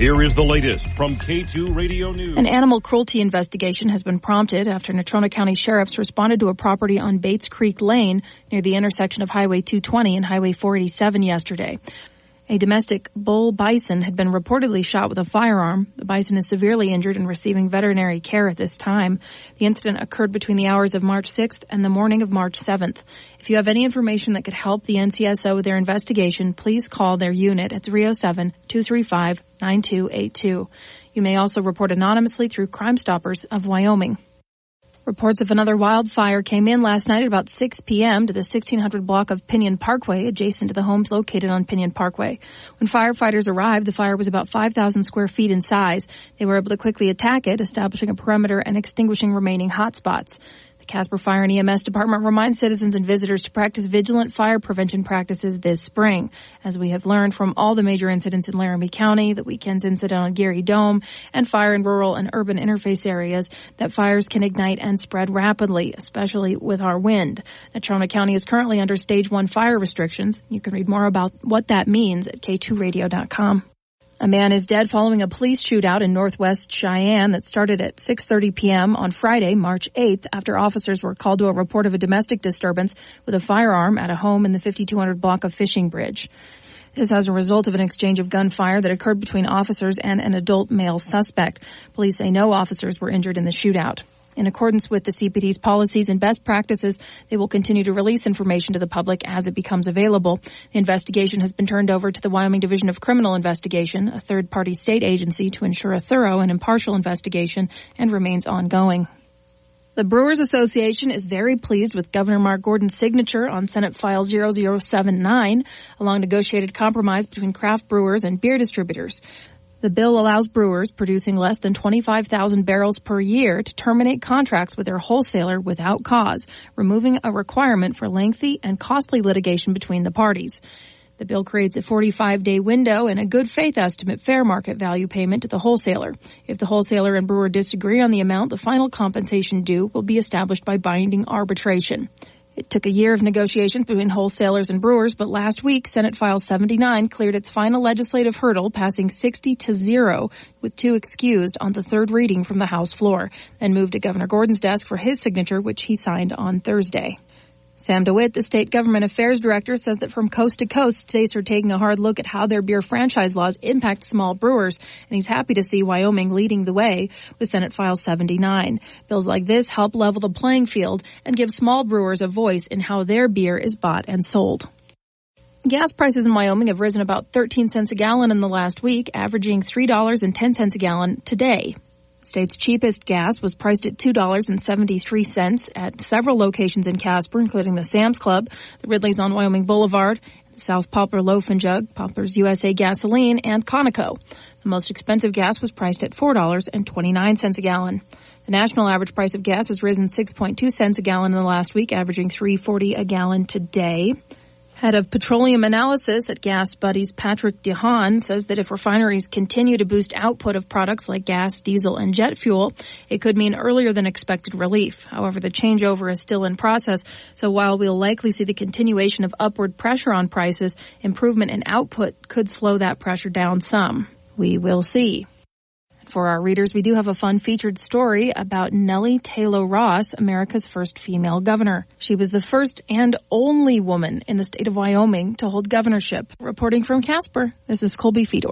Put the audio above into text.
Here is the latest from K2 Radio News. An animal cruelty investigation has been prompted after Natrona County sheriffs responded to a property on Bates Creek Lane near the intersection of Highway 220 and Highway 487 yesterday. A domestic bull bison had been reportedly shot with a firearm. The bison is severely injured and receiving veterinary care at this time. The incident occurred between the hours of March 6th and the morning of March 7th. If you have any information that could help the NCSO with their investigation, please call their unit at 307-235-9282. You may also report anonymously through Crime Stoppers of Wyoming. Reports of another wildfire came in last night at about 6 p.m. to the 1600 block of Pinion Parkway, adjacent to the homes located on Pinion Parkway. When firefighters arrived, the fire was about 5,000 square feet in size. They were able to quickly attack it, establishing a perimeter and extinguishing remaining hotspots. The Casper Fire and EMS Department reminds citizens and visitors to practice vigilant fire prevention practices this spring. As we have learned from all the major incidents in Laramie County, the weekend's incident on Geary Dome, and fire in rural and urban interface areas, that fires can ignite and spread rapidly, especially with our wind. Natrona County is currently under Stage 1 fire restrictions. You can read more about what that means at k2radio.com. A man is dead following a police shootout in northwest Cheyenne that started at 6:30 p.m. on Friday, March 8th, after officers were called to a report of a domestic disturbance with a firearm at a home in the 5200 block of Fishing Bridge. This as a result of an exchange of gunfire that occurred between officers and an adult male suspect. Police say no officers were injured in the shootout. In accordance with the CPD's policies and best practices, they will continue to release information to the public as it becomes available. The investigation has been turned over to the Wyoming Division of Criminal Investigation, a third-party state agency, to ensure a thorough and impartial investigation, and remains ongoing. The Brewers Association is very pleased with Governor Mark Gordon's signature on Senate File 0079, a long-negotiated compromise between craft brewers and beer distributors. The bill allows brewers producing less than 25,000 barrels per year to terminate contracts with their wholesaler without cause, removing a requirement for lengthy and costly litigation between the parties. The bill creates a 45-day window and a good faith estimate fair market value payment to the wholesaler. If the wholesaler and brewer disagree on the amount, the final compensation due will be established by binding arbitration. It took a year of negotiations between wholesalers and brewers, but last week, Senate File 79 cleared its final legislative hurdle, passing 60-0, with 2 excused on the third reading from the House floor, then moved to Governor Gordon's desk for his signature, which he signed on Thursday. Sam DeWitt, the state government affairs director, says that from coast to coast, states are taking a hard look at how their beer franchise laws impact small brewers, and he's happy to see Wyoming leading the way with Senate File 79. Bills like this help level the playing field and give small brewers a voice in how their beer is bought and sold. Gas prices in Wyoming have risen about 13 cents a gallon in the last week, averaging $3.10 a gallon today. The state's cheapest gas was priced at $2.73 at several locations in Casper, including the Sam's Club, the Ridley's on Wyoming Boulevard, South Poplar Loaf and Jug, Poplar's USA Gasoline, and Conoco. The most expensive gas was priced at $4.29 a gallon. The national average price of gas has risen 6.2 cents a gallon in the last week, averaging $3.40 a gallon today. Head of petroleum analysis at Gas Buddies, Patrick DeHaan, says that if refineries continue to boost output of products like gas, diesel, and jet fuel, it could mean earlier than expected relief. However, the changeover is still in process, so while we'll likely see the continuation of upward pressure on prices, improvement in output could slow that pressure down some. We will see. For our readers, we do have a fun featured story about Nellie Taylor Ross, America's first female governor. She was the first and only woman in the state of Wyoming to hold governorship. Reporting from Casper, this is Colby Fedor.